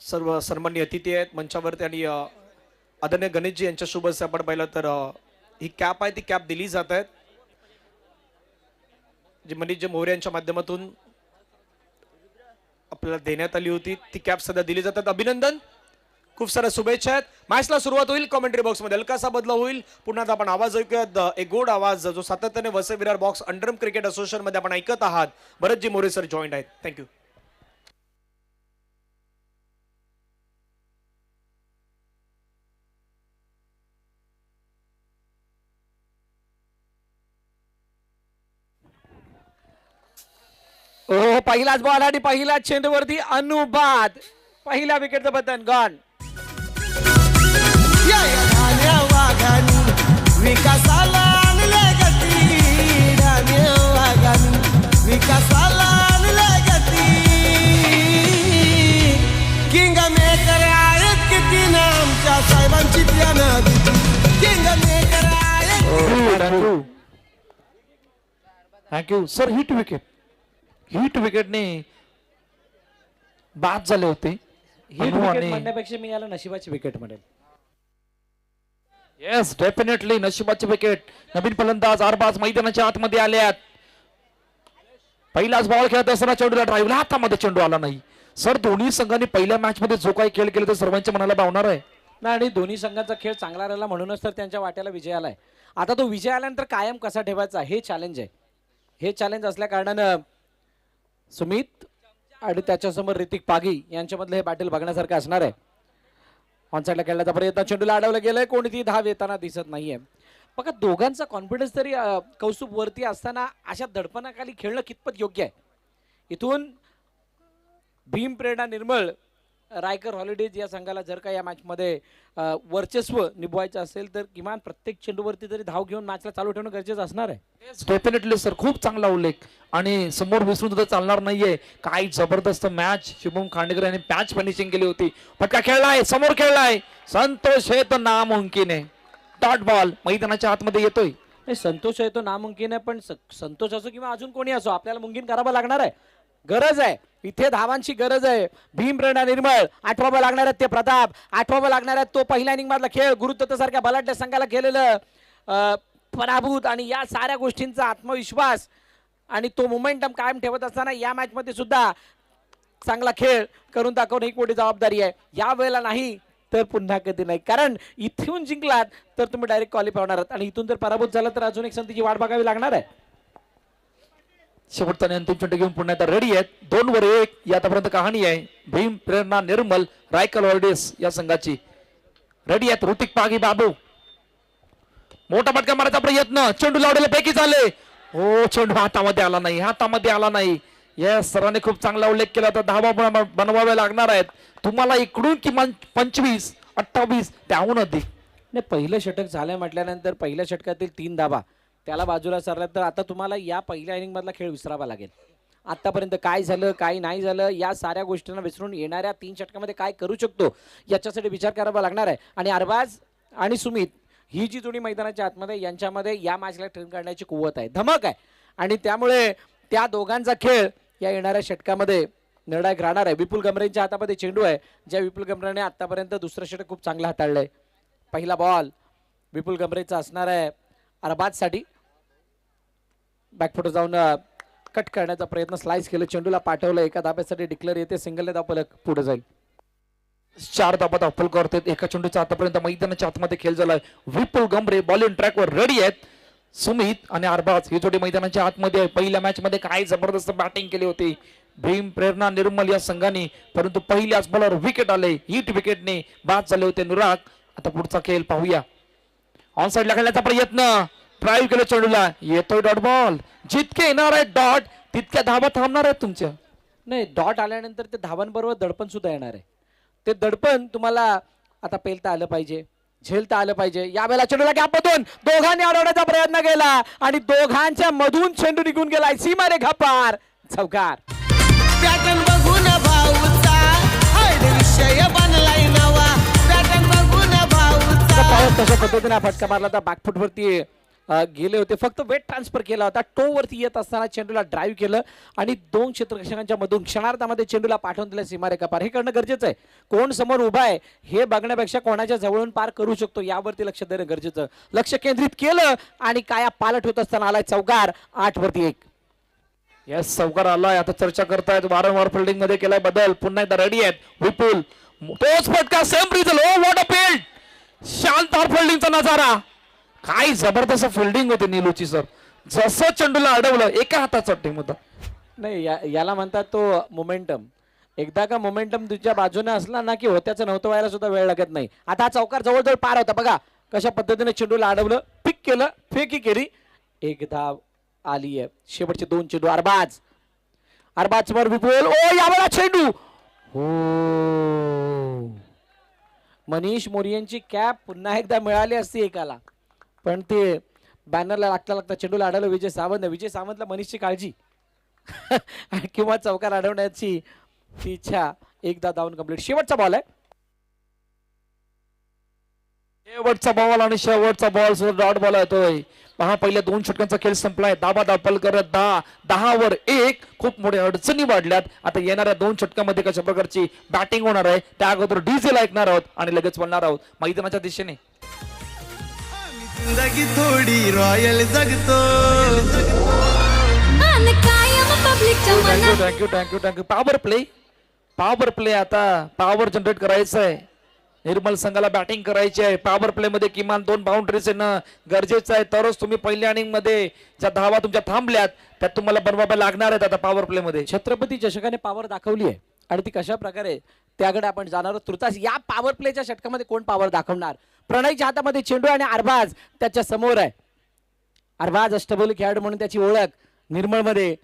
सर्व सन्माननीय अतिथी आहेत मंचावरती आणि आदरणीय गणेशजी यांच्या शुभ हस्ते आपण पाहिलं तर ही कॅप आहे ती कॅप दिली जात आहेत जी मनीष मोरे यांच्या माध्यमातून आपल्याला देण्यात आली होती ती कॅप सध्या दिली जातात. अभिनंदन, खूप साऱ्या शुभेच्छा आहेत. मॅचला सुरुवात होईल. कमेंट्री बॉक्स मध्ये हलकासा बदलाव होईल. पुन्हा आपण आवाज ऐकूया, एक गोड आवाज जो सातत्याने वसई विरार बॉक्स अंडरम क्रिकेट असोसिएशन मध्ये आपण ऐकत आहात. भरतजी मोरे सर जॉईंट आहेत. थँक्यू. ओ पहिलाच बॉल आणि पहिल्याच चेंडूवरती अनुबाद, पहिल्या विकेटचं बटन गॉन. विकासाला आणले गती, धान्य वागानी विकासाला आणले गती. किंग मेकर आहेत किती ना आमच्या साहेबांची त्यानं किंग मेकर आहेत. Thank you sir. हिट विकेटने बाद झाले होते. हिट विकेट म्हणण्यापेक्षा मी याला नशिबाची विकेट म्हणेल. येस डेफिनेटली नशिबाची विकेट. नवीन फलंदाज अरबाज मैदानाच्या आतमध्ये आल्यात. पहिलाच बॉल खेळत असताना चेंडूला ड्राईव्हला हातामध्ये चेंडू आला नाही. सर दोन्ही संघांनी पहिल्या मॅच मध्ये जो काही खेळ केला तर सर्वांच्या मनाला भावणार आहे ना, आणि दोन्ही संघांचा खेळ चांगला राहिला म्हणूनच तर त्यांच्या वाट्याला विजय आलाय. आता तो विजय आल्यानंतर कायम कसा ठेवायचा हे चॅलेंज आहे. हे चॅलेंज असल्या कारणानं सुमित आणि त्याच्यासमोर ऋतिक पागी यांच्यामधलं हे बॅटल बघण्यासारखं असणार आहे. ऑनसाइडला खेळण्याचा प्रयत्न, चेंडूला अडवलं गेलंय, कोणतीही धाव येताना दिसत नाहीये. बघा दोघांचा कॉन्फिडन्स तरी कौस्तुभ वरती असताना अशा दडपणाखाली खेळणं कितपत योग्य आहे. इथून भीम प्रेरणा निर्मळ रायकर हॉलिडेज या संघाला जर का या मॅचमध्ये वर्चस्व निभवायचं असेल तर किमान प्रत्येक चेंडूवरती तरी धाव घेऊन मॅचला चालू ठेवणं गरजेचं असणार आहे. Definitely sir. खूप चांगला उल्लेख आणि समोर विसरून सुद्धा चालणार नाहीये. काय जबरदस्त मॅच शुभम खांडेकर यांनी पॅच फिनिशिंग केली होती. फटका खेळलाय, समोर खेळलाय, संतोष हे तर नामुमकिन आहे. डॉट बॉल मैदानाच्या आतमध्ये येतोय. संतोष आहे तो नामुमकिन आहे, पण संतोष असो किंवा अजून कोणी असो आपल्याला मुमकिन करावं लागणार आहे. गरज आहे इथे धावांची गरज आहे. भीम प्रेरणा निर्मळ आठवावं लागणार आहेत ते प्रताप, आठवावं लागणार आहेत तो पहिल्या इनिंग मधला खेळ, गुरुदत्त सारख्या बलाढ्य संघाला केलेलं पराभूत आणि या साऱ्या गोष्टींचा आत्मविश्वास आणि तो मोमेंटम कायम ठेवत असताना या मॅच मध्ये सुद्धा चांगला खेळ करून दाखवणं ही मोठी जबाबदारी आहे. या वेळेला नाही तर पुन्हा कधी नाही, कारण इथून जिंकलात तर तुम्ही डायरेक्ट क्वालिफाय होणार आहात आणि इथून जर पराभूत झाला तर अजून एक संधीची वाट बघावी लागणार आहे. शेवटचा अंतिम चेंडू घेऊन पुन्हा आता रेडी आहेत. 2-1 या आतापर्यंत कहाणी आहे. भीम प्रेरणा निर्मल रायकल हॉलिडेज या संघाची. रेडी आहेत ऋतिक पागी बाबू. मोठा फटका मारायचा प्रयत्न, चेंडू लावलेले पैकी झाले. हो चेंडू हातामध्ये आला नाही, हातामध्ये आला नाही. येस सरांनी खूप चांगला उल्लेख केला. तर धावा बनवाव्या लागणार आहेत तुम्हाला इकडून किमान 25, 28 त्याहून अधिक. नाही पहिलं षटक झालंय म्हटल्यानंतर पहिल्या षटकातील 3 धावा त्याला बाजूला सरला तर आता तुम्हाला या पहिल्या इनिंग मधला खेळ विसरावा लागेल. आतापर्यंत काय झालं काय नाही झालं या साऱ्या गोष्टींना विसरून येणाऱ्या 3 षटकामध्ये काय करू शकतो याच्यासाठी विचार करावा लागणार आहे. आणि अरबाज आणि सुमित ही जी जोडी मैदानाच्या आतमध्ये यांच्यामध्ये या मॅचला ट्रेन करण्याची कुवत आहे, धमक आहे आणि त्यामुळे त्या दोघांचा खेळ या येणाऱ्या षटकामध्ये निर्णायक राहणार आहे. विपुल गमरेंच्या हातामध्ये चेंडू आहे, ज्या विपुल गमरेने आतापर्यंत दुसरं षटक खूप चांगलं हाताळलंय. पहिला बॉल विपुल गमरेचा असणार आहे अरबाजसाठी. बॅकफुट जाऊन कट करण्याचा प्रयत्न, स्लाइस केलं, चेंडूला पाठवलं, एका धाब्यासाठी डिक्लेअर येते, सिंगलने धाव पुढे जाईल. 4 धाबा धावफल करतात. एका चेंडूचा आतापर्यंत मैदानाच्या आतमध्ये खेळ झालाय. विपुल गमरे बॉलिंग ट्रॅकवर रेडी आहेत. सुमित आणि अरबाज ही जोडी मैदानाच्या आतमध्ये आहे. पहिल्या मॅच मध्ये काय जबरदस्त बॅटिंग केली होती भीम प्रेरणा निर्मल या संघाने, परंतु पहिल्याच बॉलवर विकेट आले. हिट विकेटने बाद झाले होते नुराग. आता पुढचा खेळ पाहूया. ऑन साइडला खेळण्याचा प्रयत्न, ड्राईव्ह केलं, चेंडूला येतोय डॉट बॉल. जितके येणार आहे डॉट तितक्या धावा थांबणार आहेत तुमच्या. नाही डॉट आल्यानंतर ते धावांबरोबर दडपण सुद्धा येणार आहे. ते दडपण तुम्हाला आता पेलता आलं पाहिजे, झेलता आलं पाहिजे. यावेळेला चेंडूला गॅपमधून दोघांनी अडवण्याचा प्रयत्न केला आणि दोघांच्या मधून चेंडू निघून गेलाय सीमारेखा पार. चौकार. पॅटर्न बघून भाऊचा हळद विषय बनलाय नवा. पॅटर्न बघून भाऊचा तशा पद्धतीने फटका मारला तर बॅकफुट वरती गेले होते. फक्त वेट ट्रान्सफर केला होता. टोवरती येत असताना चेंडूला ड्राईव्ह केलं आणि 2 क्षेत्ररक्षकांच्या मधून क्षणार्धामध्ये चेंडूला पाठवून दिलं सीमारेखा पार. हे करणं गरजेचं आहे. कोण समोर उभा आहे हे बघण्यापेक्षा कोणाच्या जवळून पार करू शकतो यावरती लक्ष देणं गरजेचं. लक्ष केंद्रित केलं आणि काया पालट होत असताना आलाय चौकार. 8 वरती 1. यस चौकार आलाय. आता चर्चा करतायत वारंवार फिल्डिंग मध्ये केलाय बदल. पुन्हा एकदा रेडी आहेत विपुल. तोच फटका same result. Oh what a field. शानदार फिल्डिंगचा नजारा. काय जबरदस्त फिल्डिंग होती नीलूची सर. जसं चेंडूला अडवलं एका हाताचा टीम होता. नाही याला म्हणतात तो मोमेंटम. एकदा का मोमेंटम तुझ्या बाजूने असला ना की होत्याचं नव्हतं व्हायला सुद्धा वेळ लागत नाही. आता हा चौकार जवळजवळ पार होता. बघा कशा पद्धतीने चेंडूला अडवलं, पिक केलं, फेकी केली. 1 धाव आली आहे. शेवटचे 2 चेंडू. अरबाज समोर विपुल. ओ यावेळेला चेंडू. हो मनीष मोरियांची कॅप पुन्हा एकदा मिळाली असती एकाला, पण ते बॅनरला लागता चेंडूला अडवलं विजय सावंत. विजय सावंतला मनीषची काळजी किंवा चौकार अडवण्याची ती इच्छा. एकदा डाऊन कंप्लीट. शेवटचा बॉल आहे. शेवटचा बॉल आणि शेवटचा बॉल सुद्धा डॉट बॉल येतोय. पहा पहिल्या 2 षटकांचा खेळ संपलाय. दाबा करत 10 वर 1. खूप मोठ्या अडचणी वाढल्यात. आता येणाऱ्या 2 षटकामध्ये कशा प्रकारची बॅटिंग होणार आहे त्या अगोदर डीजेल ऐकणार आहोत आणि लगेच बोलणार आहोत मैदानाच्या दिशेने. जिंदगी थोडी रॉयल जगतो. थँक्यू. पॉवर प्ले आता पॉवर जनरेट करायचं आहे. निर्मल संघाला बॅटिंग करायची आहे. पॉवर प्ले मध्ये किमान 2 बाउंड्रीज येणं गरजेचं आहे. तरच तुम्ही पहिल्या इनिंग मध्ये ज्या धावा तुमच्या थांबल्यात त्यात तुम्हाला बनवाव्या लागणार आहेत. आता पॉवर प्ले मध्ये छत्रपती चषकाने पॉवर दाखवली आहे आणि ती कशा प्रकारे त्याकडे आपण जाणार आहोत. तुर्तास या पॉवर प्लेच्या षटकामध्ये कोण पॉवर दाखवणार. प्रणयच्या हातामध्ये चेंडू आणि अरबाज त्याच्या समोर आहे. अरबाज अष्टबैली खेळाडू म्हणून त्याची ओळख निर्मळमध्ये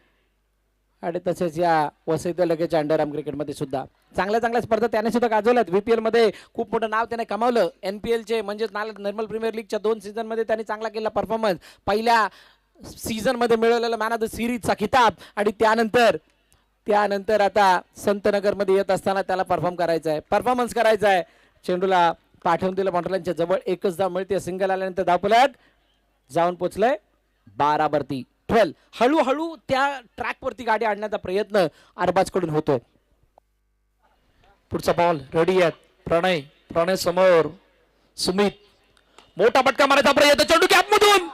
आणि तसेच या वसईत लगेच अंडरआर्म क्रिकेटमध्ये सुद्धा चांगल्या स्पर्धा त्याने सुद्धा गाजवल्यात. VPL मध्ये खूप मोठं नाव त्याने कमावलं. NPL चे म्हणजेच निर्मल प्रीमियर लीगच्या 2 सीझन मध्ये त्याने चांगला केला परफॉर्मन्स. पहिल्या सीझन मध्ये मिळवलेला मॅन ऑफ द सिरीजचा खिताब आणि त्यानंतर आता संतनगर मध्ये येत असताना त्याला परफॉर्मन्स करायचा आहे. चेंडूला पाठवून दिलं बॉन्ड्रीलाईनच्या जवळ. 1च धाव मिळते. सिंगल आल्यानंतर धावफलक जाऊन पोचलंय 12 वरती 12. हळूहळू त्या ट्रॅक वरती गाडी आणण्याचा प्रयत्न अरबाज कडून होतोय. पुढचा बॉल रेडी आहेत. प्रणय समोर. सुमित मोठा फटका मारायचा प्रयत्न. चेंडू गॅप मधून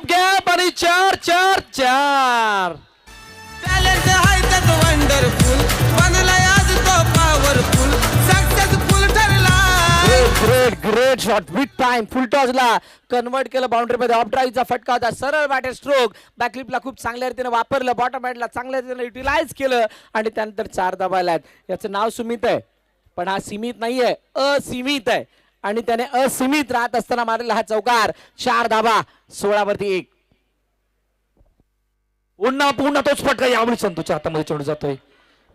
गॅप आणि 4. टॅलेंट आहे त्यात वंडरफुल. बनलाय आज तो पॉवरफुल. सक्सेसफुल ठरला. Great shot with time. Full टॉसला कन्वर्ट केलं बाउंड्री मध्ये. ऑफ ड्राईव्हचा फटका होता. सरळ बॅटर स्ट्रोक. बॅकलिपला खूप चांगल्या रीतीने वापरलं. बॉटम हँडला चांगल्या रीतीने युटिलाइज केलं आणि त्यानंतर 4 धावा आल्यात. याचं नाव सुमित आहे पण हा सीमित नाहीये, असीमित आहे आणि त्याने असीमित राहत असताना मारलेला हा चौकार. 4 धावा 16 वरती 1. पुन्हा तोच फटका यावेळी संतोषच्या हातामध्ये चेंडू जातोय.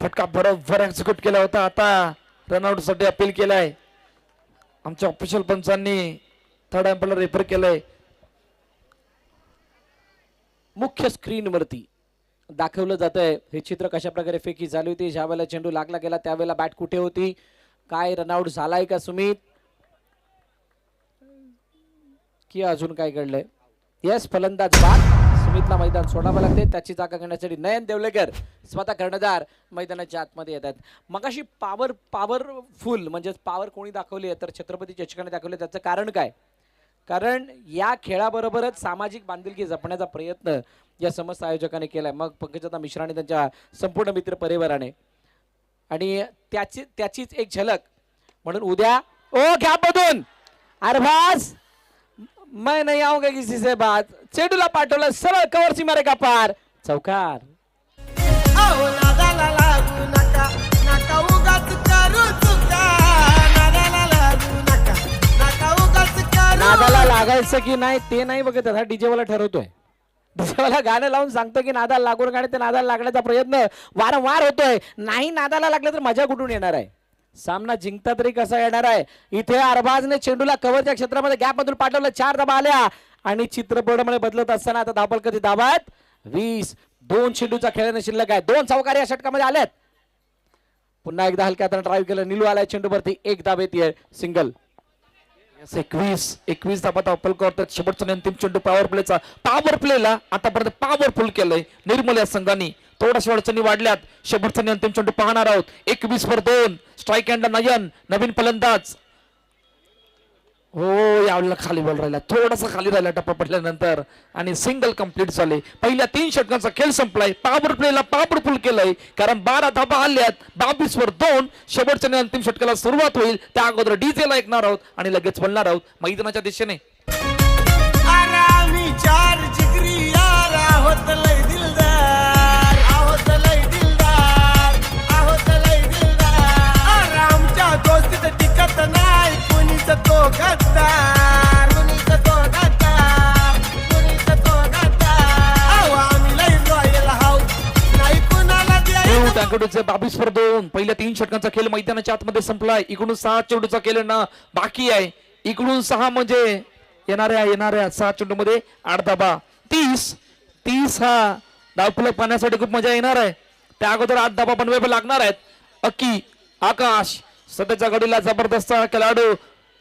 फटका बरोबर एक्झिक्यूट केला होता. आता रनआउट साठी अपील केलाय. आमच्या ऑफिशियल पंचांनी 3rd अंपायरला रेफर केलंय. मुख्य स्क्रीनवरती दाखवलं जातंय हे चित्र कशा प्रकारे फेकी झाली होती. ज्या वेळेला चेंडू लागला गेला त्यावेळेला बॅट कुठे होती. काय रनआउट झालाय का सुमित की अजून काय घडलंय. यस फलंदाज बाद. सुमितला मैदान सोडावं लागते. त्याची जागा घेण्यासाठी नयन देवलेकर स्वतः कर्णधार मैदानाच्या आतमध्ये येतात. मगाशी पॉवरफुल म्हणजे पॉवर कोणी दाखवली आहे तर छत्रपती चषकाने दाखवले. त्याचं कारण काय. कारण या खेळाबरोबरच सामाजिक बांधिलकी जपण्याचा प्रयत्न या समस्त आयोजकाने केलाय. मग पंकजदा मिश्रा आणि त्यांच्या संपूर्ण मित्र परिवाराने आणि त्याचीच एक झलक म्हणून उद्या गॅप मधून अरबाज मैं नहीं आऊंगा किसी से बात. चेंडूला पाठवलं सरळ कव्हर सीमारेखा पार. चौकार. अहो नादाला लागू नका. नका उगाच करू चुका. नादाला लागू नका. नका उगाच करू. नादाला लागायचं की नाही ते नाही बघत. हा डीजे वाला ठरवतोय. डीजे वाला गाणं लावून सांगतो की नादाला लागून गाणे. ते नादाला लागण्याचा प्रयत्न वारंवार होतोय. नाही नादाला लागलं तर मजा कुठून येणार आहे. सामना जिंकता तरी कसा येणार आहे. इथे अरबाजने चेंडूला कव्हरच्या क्षेत्रामध्ये गॅप मधून पाठवलं. 4 धावा आल्या आणि चित्रपटामध्ये बदलत असताना आता धावफलक कधी धावात 20. 2 चेंडूचा खेळणे शिल्लक आहे. 2 चौकार या षटकामध्ये आल्यात. पुन्हा एकदा हलक्या हाताने ड्राईव्ह केलं. निलू आलाय चेंडूवरती. 1 धाव येते. सिंगल. एकवीस धाबा धावपल करतात. शेवटचा आणि अंतिम चेंडू पॉवर प्लेला आतापर्यंत पॉवरफुल केलंय निर्मल या संघाने. थोड्याशा अडचणी वाढल्यात. शेवटचा आणि अंतिम चेंडू पाहणार आहोत. 21/2 स्ट्राईक अँड नयन नवीन फलंदाज. हो यावेळेला खाली बॉल राहिला, थोडासा खाली राहिला टप्पा पडल्यानंतर आणि सिंगल कंप्लीट झाले. पहिल्या 3 षटकांचा खेळ संपलाय. पॉवर प्लेला पॉवरफुल केलंय कारण 12 धाबा आल्यात. 22/2 शेवटच्या आणि अंतिम षटकाला सुरुवात होईल. त्या अगोदर डीजे ला ऐकणार आहोत आणि लगेच बोलणार आहोत मैदानाच्या दिशेने. आरामी चार जिगरी यार आहोत लय दिलदार, आहोत लय दिलदार, आहोत लय दिलदार. आरामच्या दोस्तीत टिकत नाही कुणीच तो गद्दार, कुणीच तो गद्दार, कुणीच तो गद्दार. अहो आम्ही लय रॉयल हाऊ नाही कुणाला द्यायचं. टांगडूचे 22/2 पहिल्या 3 षटकांचा खेळ मैदानाच्या आतमध्ये संपलाय. इकडून 6 चेंडूचा खेळ ना बाकी आहे. इकडून 6 म्हणजे येणाऱ्या 6 चेंडू मध्ये 8 धाबा. 30 हा धावफलक पाहण्यासाठी खूप मजा येणार आहे. त्या अगोदर 8 धाबा बनवावे लागणार आहेत. अक्की आकाश सध्याच्या घडीला जबरदस्त खेळाडू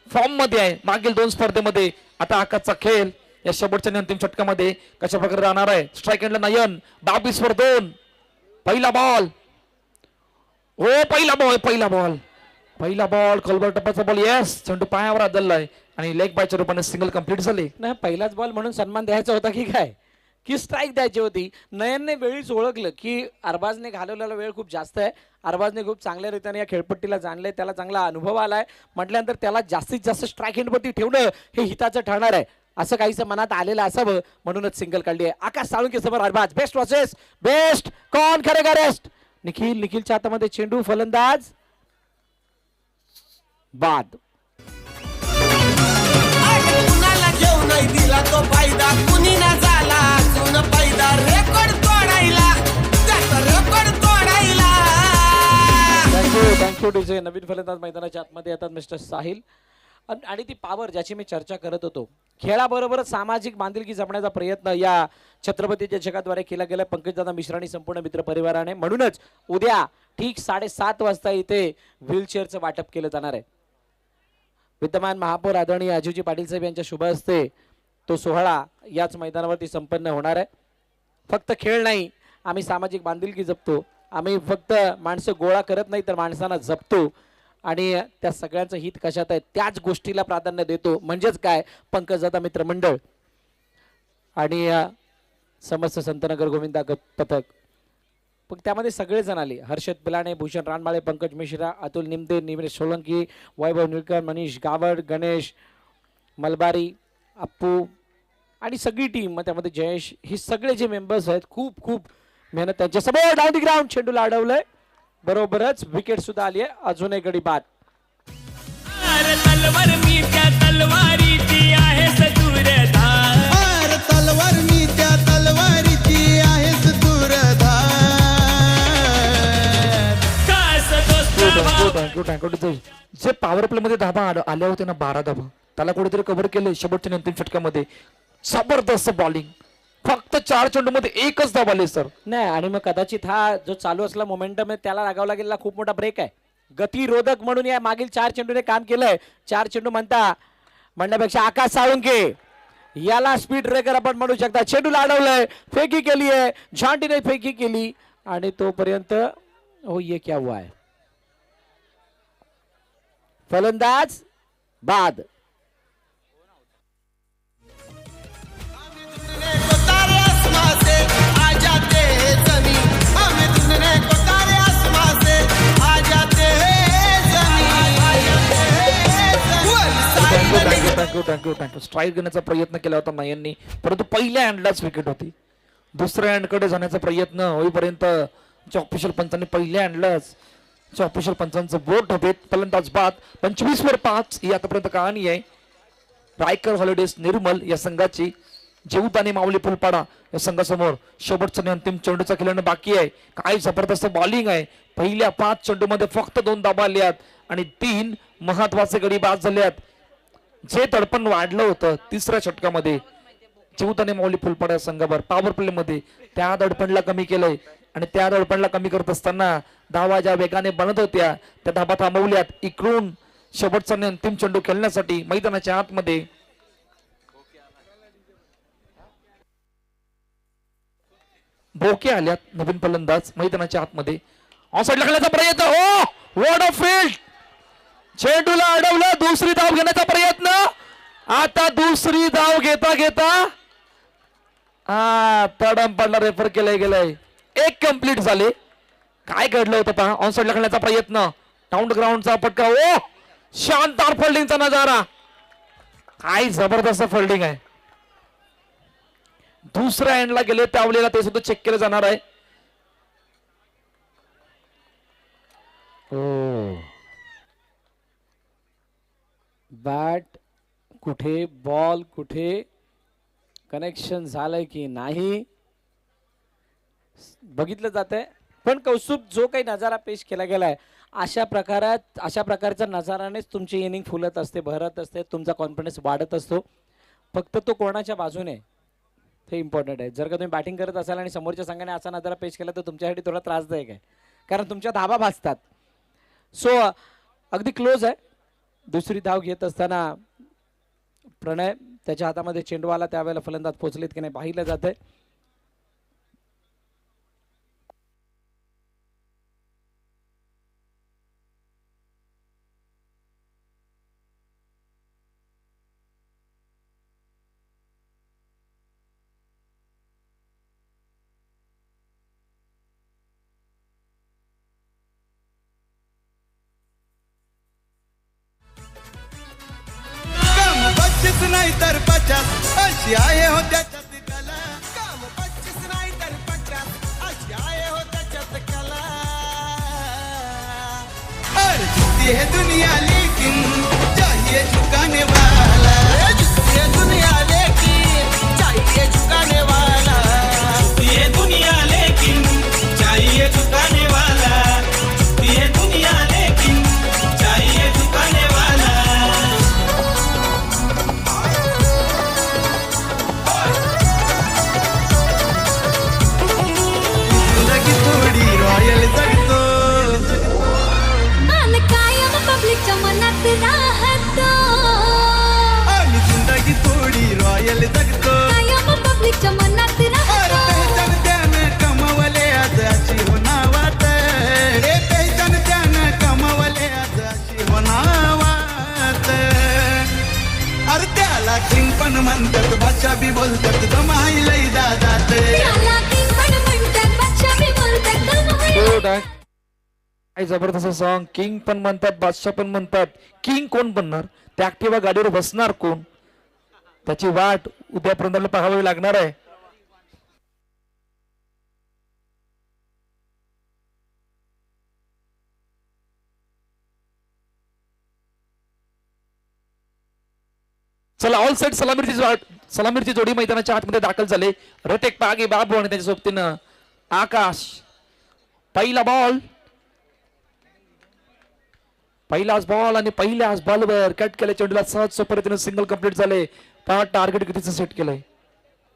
फॉर्म मध्ये आहे. मागील 2 स्पर्धेमध्ये. आता आकाशचा खेळ या शेवटच्या आणि अंतिम षटकामध्ये कशा प्रकारे राहणार आहे. स्ट्राईक एंडला नयन 22/2 पहिला बॉल. हो पहिला बॉल कॉलबर टप्प्याचा बॉल. येस चेंडू पायावर आदळलाय आणि लेग बायच्या रूपाने सिंगल कंप्लीट झाले. नाही पहिलाच बॉल म्हणून सन्मान द्यायचा होता की काय, की स्ट्राईक द्यायची होती. नयनने वेळीच ओळखलं की अरबाजने घालवलेला वेळ खूप जास्त आहे. अरबाजने खूप चांगल्या रीतीने या खेळपट्टीला जाणलंय, त्याला चांगला अनुभव आलाय. म्हटल्यानंतर त्याला जास्तीत जास्त स्ट्राईक एंडवरती ठेवणं हे हिताचं ठरणार आहे असं काहीसं मनात आलेलं असावं म्हणूनच सिंगल काढली आहे. आकाश साळुंके समोर अरबाज. Best versus best. कोण करेगा रेस्ट. निखिलच्या हातामध्ये चेंडू. फलंदाज बाद. कुणाला घेऊ नाही दिला तो फायदा, कुणी ना झाला अजून फायदा. रेकॉर्ड तोडायला त्याचा रेकॉर्ड तोडायला. Thank you DJ. नवीन फलंदाज मैदानाच्या आतमध्ये येतात मिस्टर साहिल. आणि ती पॉवर ज्याची मी चर्चा करत होतो, खेळाबरोबरच सामाजिक बांधिलकी जपण्याचा प्रयत्न या छत्रपती जगाद्वारे केला गेला पंकजदादा मिश्रा आणि संपूर्ण मित्र परिवाराने. म्हणूनच उद्या ठीक 7:30 वाजता इथे व्हीलचेअरचं वाटप केलं जाणार आहे. विद्यमान महापौर आदरणीय अजूजी पाटील साहेब यांच्या शुभ हस्ते तो सोहळा याच मैदानावरती संपन्न होणार आहे. फक्त खेळ नाही, आम्ही सामाजिक बांधिलकी जपतो. आम्ही फक्त माणसं गोळा करत नाही तर माणसांना जपतो आणि त्या सगळ्यांचं हित कशात आहे त्याच गोष्टीला प्राधान्य देतो. म्हणजेच काय, पंकजदादा मित्र मंडळ आणि समस्त संतनगर गोविंदा पथक. पण त्यामध्ये सगळेजण आले. हर्षद पिलाणे, भूषण रानमाळे, पंकज मिश्रा, अतुल निमदे, निमेश सोलंकी, वैभव निळकर, मनीष गावड, गणेश मलबारी, अप्पू आणि सगळी टीम. मग त्यामध्ये जयेश, हे सगळे जे मेंबर्स आहेत खूप खूप मेहनत त्यांच्या समोर. डाऊन दी ग्राउंड चेंडूला अडवलंय. बरोबरच विकेट सुद्धा आली आहे. अजून एक गडी बाद. तलवार मी त्या तलवारीची आहेस दूरधार, तलवार मी त्या तलवारीची आहेस दूरधार. खास दोस्त थँक्यू. जे पॉवर प्ले मध्ये धाबा आल्या होते ना 12 धाबा, त्याला कुठेतरी कव्हर केले. शेवटच्या अंतिम षटकामध्ये जबरदस्त बॉलिंग. फक्त 4 चेंडू मध्ये 1च धाव आले सर. नाही आणि मग कदाचित हा जो चालू असला मोमेंटम आहे त्याला लागावला गेलेला खूप मोठा ब्रेक आहे. गतिरोधक म्हणून या मागील 4 चेंडूने काम केलंय. 4 चेंडू म्हणण्यापेक्षा आकाश साळुंके याला स्पीड ब्रेकर आपण म्हणू शकता. चेंडूला अडवलंय, फेकी केली आहे, झांटीने फेकी केली आणि तोपर्यंत हो ये क्या हुआ है. फलंदाज बाद. थँक्यू. स्ट्राईक घेण्याचा प्रयत्न केला होता नयननी, परंतु पहिल्या हँडलाच विकेट होती. दुसऱ्या हँडकडे जाण्याचा प्रयत्न होईपर्यंत ऑफिशियल पंचांनी पहिल्या हँडलाच ऑफिशियल पंचांचं बोट होते. फलंदाज बाद. 25/5 ही आतापर्यंत कहाणी आहे. रायकर हॉलिडेज निर्मल या संघाची. जेवतानी माऊली फुलपाडा या संघासमोर शेवटचा आणि अंतिम चेंडूचा खेळणं बाकी आहे. काय जबरदस्त बॉलिंग आहे. पहिल्या 5 चेंडूमध्ये फक्त 2 धाबा आल्यात आणि 3 महत्वाचे गडी बाद झाल्यात. जे दडपण वाढलं होतं 3ऱ्या षटकामध्ये चिवताने माऊली फुलपाडा संघावर पॉवर प्ले मध्ये, त्या दडपणला कमी केलंय आणि त्या दडपणला कमी करत असताना धावा ज्या वेगाने बनत होत्या त्या धाबा थांबवल्यात. इकडून शेवटचा आणि अंतिम चेंडू खेळण्यासाठी मैदानाच्या आतमध्ये बोके आल्यात. नवीन फलंदाज मैदानाच्या आतमध्ये ऑफसाईडला खेळण्याचा प्रयत्न. हो वॉर्ड ऑफ फील्ड, चेंडूला अडवलं. दुसरी धाव घेण्याचा प्रयत्न. आता दुसरी धाव घेता घेता तडम पडला. रेफर केलंय गेलंय. एक कंप्लीट झाले. काय घडलं होतं पहा. ऑनसाईडला खेळण्याचा प्रयत्न. टाउन ग्राउंडचा फटका. ओ शानदार फिल्डिंगचा नजारा. काय जबरदस्त फिल्डिंग आहे. दुसऱ्या एंडला गेले त्यावेळेला ते सुद्धा चेक केलं जाणार आहे. बॅट कुठे, बॉल कुठे, कनेक्शन झालंय की नाही बघितलं जात आहे. पण कौस्तुभ, जो काही नजारा पेश केला गेलाय अशा प्रकारच्या नजारानेच तुमची इनिंग फुलत असते, भरत असते, तुमचा कॉन्फिडन्स वाढत असतो. फक्त तो कोणाच्या बाजूने हे इम्पॉर्टंट आहे. जर का तुम्ही बॅटिंग करत असाल आणि समोरच्या संघाने असा नजारा पेश केला तर तुमच्यासाठी थोडा त्रासदायक आहे, कारण तुमच्या धाबा भासतात. सो अगदी क्लोज आहे. दुसरी धाव घेत असताना प्रणय त्याच्या हातामध्ये चेंडू आला, त्यावेळेला फलंदाज पोहोचलेत की नाही पाहिलं जात आहे. काम 25 नाही तर 50 अशी आहे हो त्याच्यात कला. काम 25 नाही तर 50 अशी आहे हो त्याच्यात कला. और जीती है दुनिया लेकिन चाहिए झुकाने वाला. जीती है दुनिया लेकिन चाहिए झुकाने वाला. ये दुनिया लेकिन चाहिए झुकाने वाला. ये दुनिया लेकिन चाहिए झुकाने वाला. जिंदगी थोडी रॉयल जगतो. मान कायम पब्लिकच्या मनात राहतो. आम्ही जिंदगी थोडी रॉयल जगतो. कायम पब्लिकच्या मनात और राहतो. पहचान त्यानं कमावले आज अशी होणावात. हे पहचान त्यानं कमावले आज अशी होणावात. अरे त्याला किंग पण म्हणतात, भाषा बी बोलतात, दमाई लई दादात. याला किंग पण म्हणतात, बादशाह बी बोलतात, दम आहे. काय जबरदस्त सॉन्ग. किंग पण म्हणतात, बादशाह पण म्हणतात. किंग कोण बनणार? त्या ऍक्टिव्हा गाडीवर बसणार कोण? त्याची वाट उद्यापर्यंत पाहावी लागणार आहे. चला ऑल सेट. सलामीरची जोडी मैदानाच्या आतमध्ये दाखल झाले. रटेक पागे बाबू आणि त्याच्या सोबतीनं आकाश. पहिला बॉल, पहिलाच बॉल आणि पहिल्याच बॉलवर कट केल्या चेंडूला सहज सोप्या रीतीने सिंगल कंप्लीट झाले. पहा टार्गेट कितीचं सेट केलंय.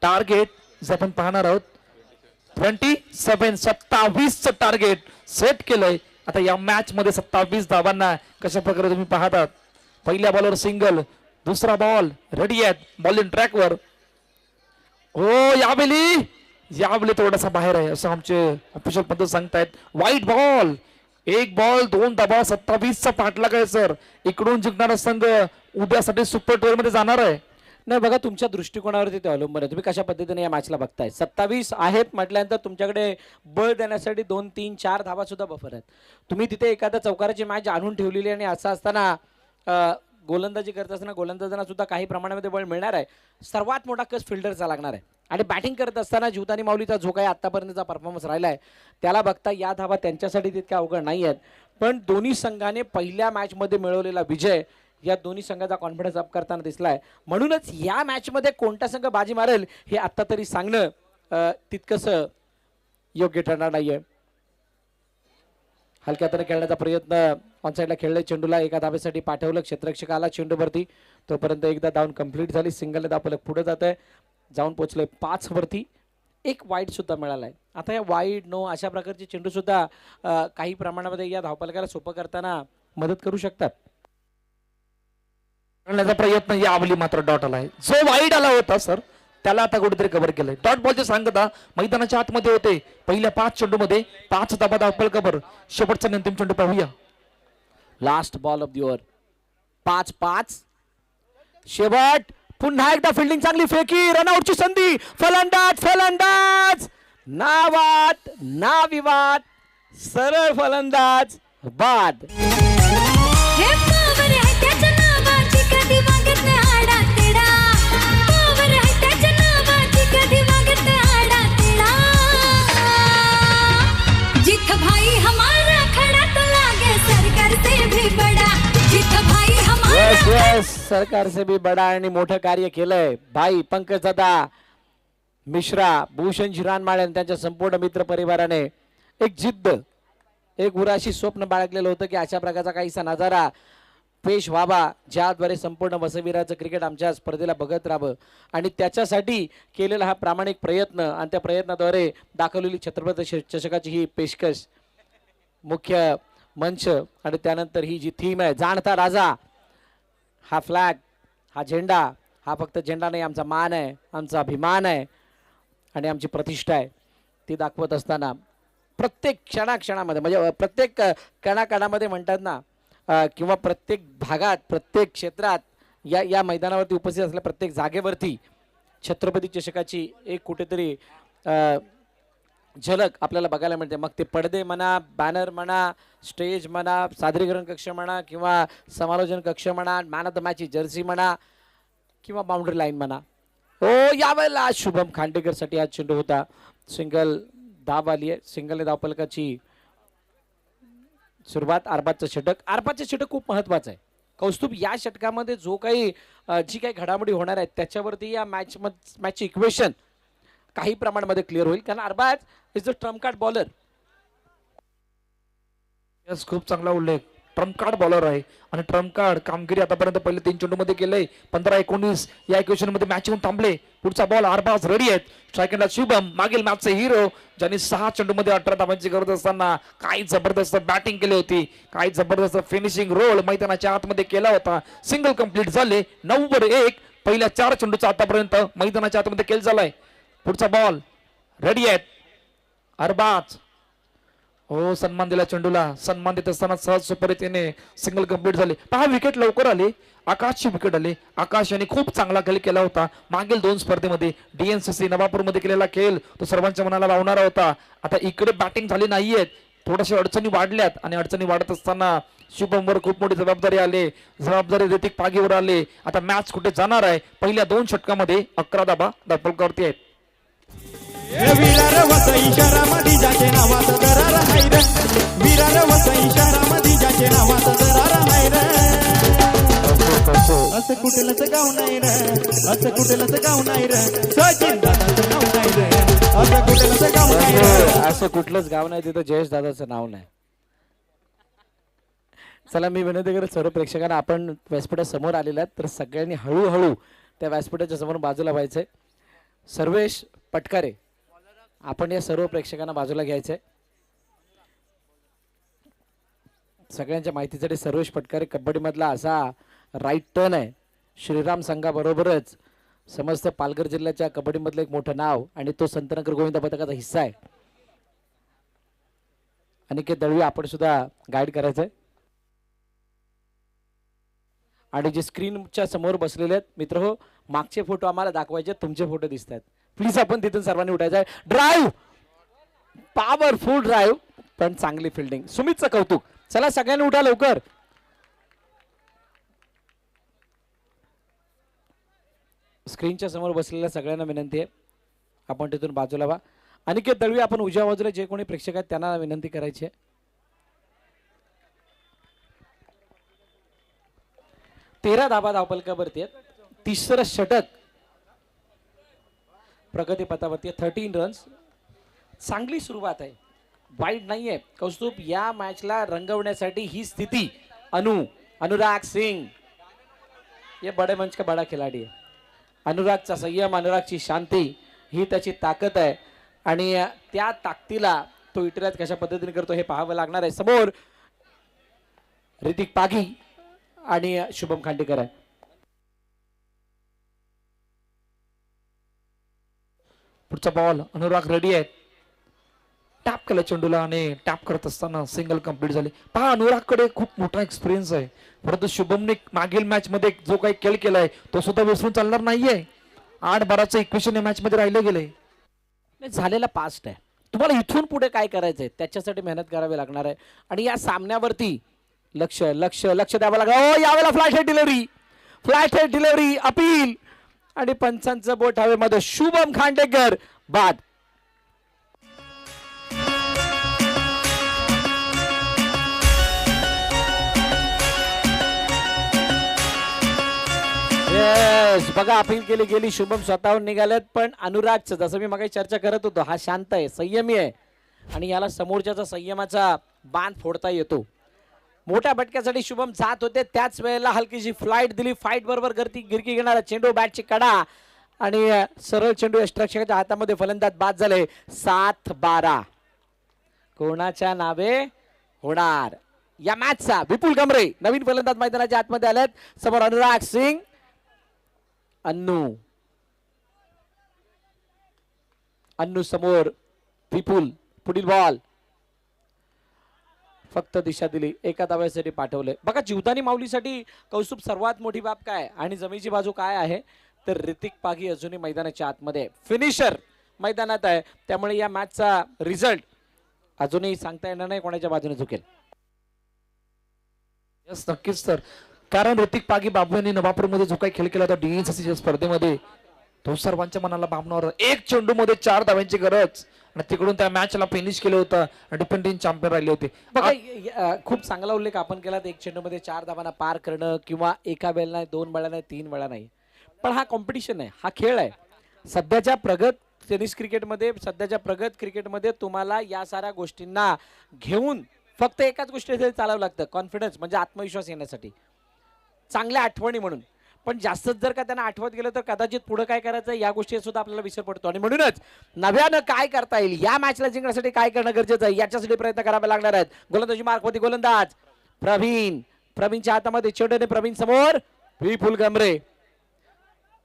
टार्गेट जे आपण पाहणार आहोत 27 टार्गेट सेट केलंय. आता या मॅच मध्ये 27 धावांना कशा प्रकारे तुम्ही पाहतात. पहिल्या बॉलवर सिंगल, दुसरा बॉल रेडी आहेत बॉलिंग ट्रॅकवर. हो यावेळी थोडासा बाहेर आहे असं आमचे ऑफिशियल पद्धत सांगतायत. वाईट बॉल, एक बॉल 2 धावा. 27चा पाठलाग आहे सर. इकडून जिंकणारा संघ उद्यासाठी सुपर 12 मध्ये जाणार आहे. नाही बघा, तुमच्या दृष्टिकोनावरती ते अवलंबून आहे. तुम्ही कशा पद्धतीने या मॅचला बघताय. 27 आहेत म्हटल्यानंतर तुमच्याकडे बळ देण्यासाठी 2, 3, 4 धावा सुद्धा बफर आहेत. तुम्ही तिथे एखादा चौकाराची मॅच आणून ठेवलेली आणि असं असताना गोलंदाजी करत असताना गोलंदाजांना सुद्धा काही प्रमाणामध्ये बळ मिळणार आहे. सर्वात मोठा कस फिल्डरचा लागणार आहे. आणि बॅटिंग करत असताना जीवदानी माऊलीचा जो काही आतापर्यंतचा परफॉर्मन्स राहिला आहे त्याला बघता या धावा त्यांच्यासाठी तितक्या अवघड नाही आहेत. पण दोन्ही संघाने पहिल्या मॅचमध्ये मिळवलेला विजय या दोन्ही संघाचा कॉन्फिडन्स अप करताना दिसलाय. म्हणूनच या मॅचमध्ये कोणता संघ बाजी मारेल हे आत्ता तरी सांगणं तितकंसं योग्य ठरणार नाहीये. हलक्या हाताने खेळण्याचा प्रयत्न ऑनसाईडला खेळले. चेंडूला एका धाब्यासाठी पाठवलं. क्षेत्ररक्षकाला चेंडूवरती. तोपर्यंत एकदा धावून कंप्लीट झाली. सिंगल धावफलक पुढे जात आहे. जाऊन पोहोचले 5 वरती. एक वाईट सुद्धा मिळालाय. आता या वाईट नो अशा प्रकारचे चेंडू सुद्धा काही प्रमाणामध्ये या धावफलकाला सोपं करताना मदत करू शकतात. करण्याचा प्रयत्न यावली मात्र डॉट आलाय. जो वाईड आला होता सर त्याला आता कुठेतरी कव्हर केलंय. डॉट बॉलचे सांगता मैदानाच्या आतमध्ये होते. पहिल्या 5 चेंडूमध्ये 5 धाबा धावपल कव्हर. शेवटचा आणि अंतिम चेंडू पाहूया. Last ball of the over. 5-5 शेवट. पुन्हा एकदा फिल्डिंग चांगली फेकी. रनआउटची संधी. फलंदाज नावात ना विवाद. सरळ फलंदाज बाद. हे पावर आहे त्याच्या नावाची कधी मागत नाही आडातेडा. पावर आहे त्याच्या नावाची कधी मागत नाही आडातेडा. जिथ भाई हमारा खड़ा तो लागे सरकार से भी बड़ा. जिथ भाई हमारा यस सरकार से भी बडा आणि मोठं कार्य केलंय भाई पंकज दादा मिश्रा, भूषण झिरानमाळे आणि त्यांच्या संपूर्ण मित्र परिवाराने. एक जिद्द, एक उराशी स्वप्न बाळगलेलं होतं की अशा प्रकारचा काहीसा नजारा पेश व्हावा ज्याद्वारे संपूर्ण वसविराचं क्रिकेट आमच्या स्पर्धेला बघत राहावं. आणि त्याच्यासाठी केलेला हा प्रामाणिक प्रयत्न आणि त्या प्रयत्नाद्वारे दाखवलेली छत्रपती चषकाची ही पेशकश, मुख्य मंच आणि त्यानंतर ही जी थीम आहे जाणता राजा. हा फ्लॅग, हा झेंडा, हा फक्त झेंडा नाही, आमचा मान आहे, आमचा अभिमान आहे आणि आमची प्रतिष्ठा आहे. ती दाखवत असताना प्रत्येक क्षणाक्षणामध्ये म्हणजे प्रत्येक कणाकणामध्ये म्हणतात ना किंवा प्रत्येक भागात, प्रत्येक क्षेत्रात, या मैदानावरती उपस्थित असलेल्या प्रत्येक जागेवरती छत्रपती चषकाची एक कुठेतरी झलक आपल्याला बघायला मिळते. मग ते पडदे म्हणा, बॅनर म्हणा, स्टेज म्हणा, सादरीकरण कक्ष म्हणा किंवा समालोचन कक्ष म्हणा, मॅन ऑफ द मॅचची जर्सी म्हणा किंवा बाउंड्री लाईन म्हणा. हो यावेळेला शुभम खांडेकरसाठी हा चेंडू होता. सिंगल धाव आली आहे. सिंगलने धावफलकाची सुरुवात. आरबाजचं षटक. आरबाजचं षटक खूप महत्वाचं आहे. कौस्तुभ या षटकामध्ये जी काही घडामोडी होणार आहेत त्याच्यावरती या मॅचची इक्वेशन काही प्रमाणामध्ये क्लिअर होईल. कारण Arbaaz is the trump card bowler. Yes खूप चांगला उल्लेख. ट्रम्प कार्ड बॉलर आहे आणि ट्रम्प कार्ड कामगिरी आतापर्यंत पहिले 3 चेंडूमध्ये केलंय. 15-19 या इक्वेशन मध्ये मॅच येऊन थांबले. पुढचा बॉल अरबाज रेडी आहेत. स्ट्रायकरला शुभम, मागील मॅचचे हिरो ज्यांनी 6 चेंडूमध्ये 18 धावांची गरज असताना काय जबरदस्त बॅटिंग केली होती, काय जबरदस्त फिनिशिंग रोल मैदानाच्या आतमध्ये केला होता. सिंगल कंप्लीट झाले. 9/1 पहिल्या 4 चेंडूचा आतापर्यंत मैदानाच्या आतमध्ये केल झालाय. पुढचा बॉल रेडी आहेत. अरबाज हो सन्मान दिला चेंडूला. सन्मान देत असताना सहज सुपरीतीने सिंगल कंप्लीट झाले. पहा विकेट लवकर आले. आकाशची विकेट आले. आकाश यांनी खूप चांगला खेळ केला होता मागील 2 स्पर्धेमध्ये. DNCC नवापूरमध्ये केलेला खेळ तो सर्वांच्या मनाला लावणारा होता. आता इकडे बॅटिंग झाली नाहीये. थोड्याशा अडचणी वाढल्यात आणि अडचणी वाढत असताना शुभमवर खूप मोठी जबाबदारी आले. जबाबदारी ऋतिक पागीवर आले. आता मॅच कुठे जाणार आहे. पहिल्या 2 षटकामध्ये 11 धाबा धावफलकावरती आहेत. विरार वसई शहरामध्ये ज्याचे नावाचं दरार आहे रे. विरार वसई शहरामध्ये ज्याचे नावाचं दरार आहे रे. असं कुठलंच गाव नाही रे. असं कुठलंच गाव नाही रे. सचिन दादाचं नाव नाही रे. असं कुठलंच गाव नाही रे. असं कुठलंच गाव नाही तिथं जयेश दादाचं नाव नाही. चला मी विनंती करेन सर्व प्रेक्षकांना, आपण व्यासपीठा समोर आलेल्या आहेत तर सगळ्यांनी हळूहळू त्या व्यासपीठाच्या समोर बाजूला व्हायचंय. सर्वेश पटकारे आपण या सर्व प्रेक्षकांना बाजूला घ्यायचंय. सगळ्यांच्या माहितीसाठी सर्वेश पटकारे कबड्डीमधला असा राईट टर्न आहे. श्रीराम संघाबरोबरच समस्त पालघर जिल्ह्याच्या कबड्डीमधलं एक मोठं नाव आणि तो संतनगर गोविंदा पथकाचा हिस्सा आहे. अनिकेत दळवी आपण सुद्धा गाईड करायचंय. आणि जे स्क्रीनच्या समोर बसलेले आहेत मित्र हो, मागचे फोटो आम्हाला दाखवायचे, तुमचे फोटो दिसत आहेत. प्लीज आपण तिथून सर्वांनी उठायचं आहे. ड्राईव्ह, पॉवरफुल ड्राईव्ह, पण चांगली फिल्डिंग. सुमितचं कौतुक. चला सगळ्यांनी उठा लवकर. स्क्रीनच्या समोर बसलेल्या सगळ्यांना विनंती आहे आपण तिथून बाजूला व्हा. अनिकेत दळवी आपण उजव्या बाजूला जे कोणी प्रेक्षक आहेत त्यांना विनंती करायची आहे. तेरा धाबा धावफलकावरती आहेत. तिसरं षटक प्रगती पथावरती 13 रन्स. चांगली सुरुवात आहे, वाईट नाहीये. कौस्तुभ या मॅचला रंगवण्यासाठी ही स्थिती अनुराग सिंग ये बड़े मंच का बड़ा खिलाडी है. अनुरागचा संयम, अनुरागची शांती ही त्याची ताकद आहे आणि त्या ताकदीला तो युटिलाइज कशा पद्धतीने करतो हे पाहावं लागणार आहे. समोर ऋतिक पागी आणि शुभम खांडेकर आहे. पुढचा बॉल अनुराग रेडी आहे. टॅप केला चेंडूला आणि टॅप करत असताना सिंगल कंप्लीट झाली. पहा अनुरागकडे खूप मोठा एक्सपिरियन्स आहे, परंतु शुभमने मागील मॅच मध्ये जो काही खेळ केलाय तो सुद्धा विसरून चालणार नाहीये. 8-12चं इक्वेशन या मॅच मध्ये राहिलं गेलंय. नाही, झालेला पास्ट आहे. तुम्हाला इथून पुढे काय करायचंय त्याच्यासाठी मेहनत करावी लागणार आहे. आणि या सामन्यावरती लक्ष लक्ष लक्ष द्यावं लागणार. ओ यावेळेला फ्लॅट हेड डिलिव्हरी अपील आणि पंचांचं बोट हवेमध्ये. शुभम खांडेकर बाद. येस, बघा अपील केली गेली. शुभम स्वतःहून निघालेत, पण अनुरागचं जसं मी मगाशी चर्चा करत होतो, हा शांत आहे, संयमी आहे आणि याला समोरच्याचा संयमाचा बाण फोडता येतो. मोठ्या फटक्यासाठी शुभम जात होते, त्याच वेळेला हलकीशी फ्लाईट दिली. फाईट बरोबर गिरकी घेणारा चेंडू, बॅटची कडा आणि सरळ चेंडू यष्टरक्षकाच्या हातामध्ये. फलंदाज बाद झाले. 7-12 कोणाच्या नावे होणार या मॅचचा? विपुल गमरे नवीन फलंदाज मैदानाच्या आतमध्ये आलेत. समोर अनुराग सिंग, अन्नू समोर विपुल. पुढील बॉल फक्त दिशा दिली, एका धाव्यासाठी पाठवले. बघा जीवदानी माऊलीसाठी कौस्तुभ सर्वात मोठी बाब काय आणि जमेची बाजू काय आहे तर ऋतिक पागी अजूनही मैदानाच्या आतमध्ये फिनिशर मैदानात आहे. त्यामुळे या मॅचचा रिझल्ट अजूनही सांगता येणार नाही कोणाच्या बाजूने झुकेल. यस, नक्कीच तर, कारण ऋतिक पागी बाबू यांनी नवापूरमध्ये जो काही खेळ केला होता डीएनसीसीच्या स्पर्धेमध्ये तो सर्वांच्या मनाला भावणार. एक चेंडू मध्ये 4 धाव्यांची गरज आणि तिकडून त्या मॅचला फिनिश केलं होतं. डिफेंडिंग चॅम्पियन राहिले होते. बघा खूप चांगला उल्लेख आपण केला. एक चेंडूमध्ये 4 धावांना पार करणं किंवा एका वेळेला नाही, 2 वेळा नाही, 3 वेळा नाही, पण हा कॉम्पिटिशन आहे, हा खेळ आहे. सध्याच्या प्रगत टेनिस क्रिकेटमध्ये, सध्याच्या प्रगत क्रिकेटमध्ये तुम्हाला या साऱ्या गोष्टींना घेऊन फक्त एकाच गोष्टीसाठी चालावं लागतं, कॉन्फिडन्स, म्हणजे आत्मविश्वास येण्यासाठी, चांगल्या आठवणी म्हणून. पण जास्तच जर का त्यांना आठवत गेलं तर कदाचित पुढे काय करायचं या गोष्टी सुद्धा आपल्याला विसर पडतो. आणि म्हणूनच नव्यानं काय करता येईल, या मॅचला जिंकण्यासाठी काय करणं गरजेचं आहे याच्यासाठी प्रयत्न करावे लागणार आहेत. गोलंदाजी मार्कवरती गोलंदाज प्रवीणच्या हातामध्ये चेंडूने प्रवीण समोर विपुल गमरे.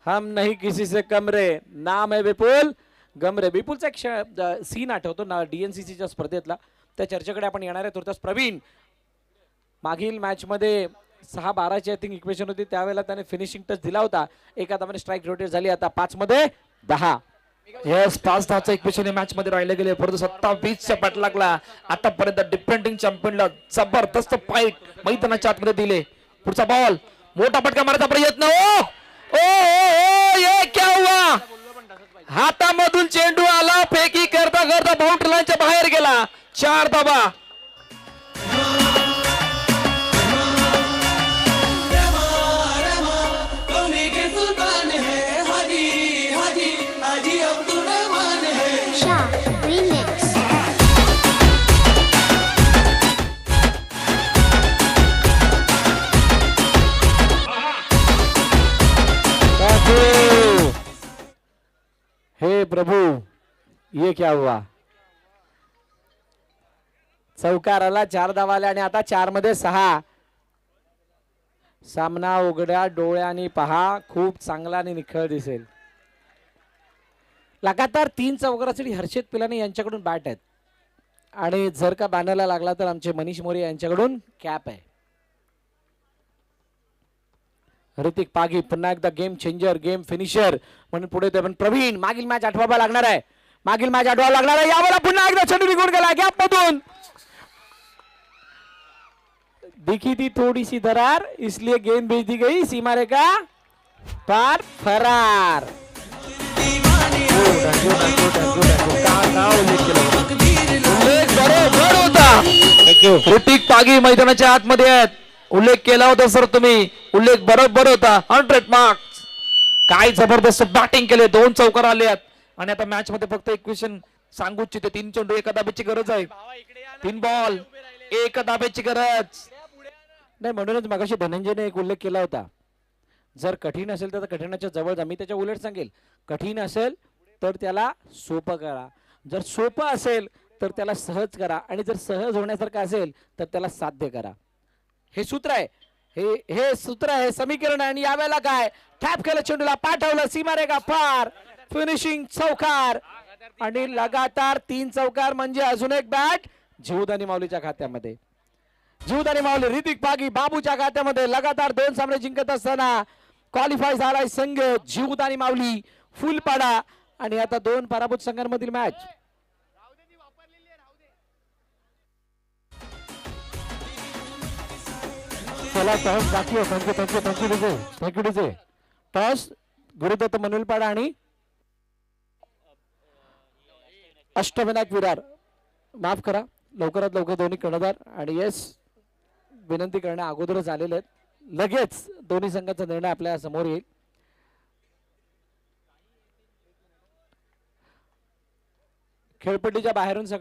हम नहीं किसी से कमरे, नाम है विपुल गमरे. विपुलचा एक सीन आठवतो ना डीएनसीसीच्या स्पर्धेतला, त्या चर्चेकडे आपण येणार आहे. तुर्तास प्रवीण मागील मॅच मध्ये 6-12ची आय थिंक इक्वेशन होती, त्यावेळेला त्याने फिनिशिंग टच दिला होता. एका धावाने स्ट्राईक रोटेट झाली. आता 5-10. यस, 5-10चं इक्वेशन या मॅच मध्ये राहिले गेले, परंतु 27च्या पाठलागला आतापर्यंत डिफेंडिंग चॅम्पियनला जबरदस्त फाईट मैदानाच्या आतमध्ये दिले. पुढचा बॉल, मोठा फटका मारायचा प्रयत्न. ओ ओ ओ ये क्या हुआ? हातामधून चेंडू आला, फेकी करता करता बाउंड्री लाईनच्या बाहेर गेला. 4 धावा. Shah Remix. हे प्रभू, ये क्या हुआ? चौकार आला, 4 धावा आल्या आणि आता 4 मध्ये 6. सामना उघड्या डोळ्यांनी पहा, खूप चांगला आणि निखळ दिसेल. लगातार 3 चौकारासाठी हर्षित पिलानी यांच्याकडून बॅट आहेत आणि जर का बॅनरला लागला तर आमचे मनीष मोरे यांच्याकडून कॅप आहे. ऋतिक पागी पुन्हा एकदा गेम चेंजर, गेम फिनिशर म्हणून पुढे ते. पण प्रवीण मागील मॅच आठवावा लागणार आहे, यावेळेला पुन्हा एकदा चेंडू निघून गेला गॅप मधून. दिखी थी थोड़ी सी दरार, इसलिए गेंद भेज दी गई सीमा रेखा पार, फरार. ऋतिक पागी मैदानाच्या आतमध्ये आहेत. उल्लेख केला होता सर तुम्ही, उल्लेख बरोबर होता. 100 मार्क्स. काय जबरदस्त बॅटिंग केले, 2 चौकार आले आहेत आणि आता मॅच मध्ये फक्त इक्वेशन सांगू इच्छिते. 3 चेंडू 1 धाब्याची गरज आहे, 3 बॉल 1 धाब्याची गरज नाही. म्हणूनच मगाशी धनंजयने एक उल्लेख केला होता, जर कठीण असेल तर कठीणाच्या जवळ जा. मी त्याच्या उलट सांगेल, कठीण असेल तर त्याला सोपं करा, जर सोपं असेल तर त्याला सहज करा आणि जर सहज होण्यासारखं असेल तर त्याला साध्य करा. हे सूत्र आहे, हे सूत्र आहे, समीकरण आहे. आणि यावेळेला काय टॅप केलं, चेंडूला पाठवलं, सीमारेखा पार, फिनिशिंग चौकार. आणि लगातार 3 चौकार म्हणजे अजून एक बॅट जीवदानी माऊलीच्या खात्यामध्ये. जीवदानी माऊली ऋतिक पागी बाबूच्या खात्यामध्ये लगातार 2 सामने जिंकत असताना क्वालिफाय झालाय संघ जीवदानी माऊली फुलपाडा. आणि आता 2 पराभूत संघांमधील मॅच. चला टॉस बाकी आहे. Thank you DJ. टॉस गुरुदत्त मनवेलपाडा आणि अष्टविनायक विरार. माफ करा, लवकरात लवकर दोन्ही कर्णधार आणि येस विनंती करण्या अगोदरच आलेले आहेत. लगेच दोन्ही संघाचा निर्णय आपल्या समोर येईल. खेळपट्टीच्या बाहेरून सगळे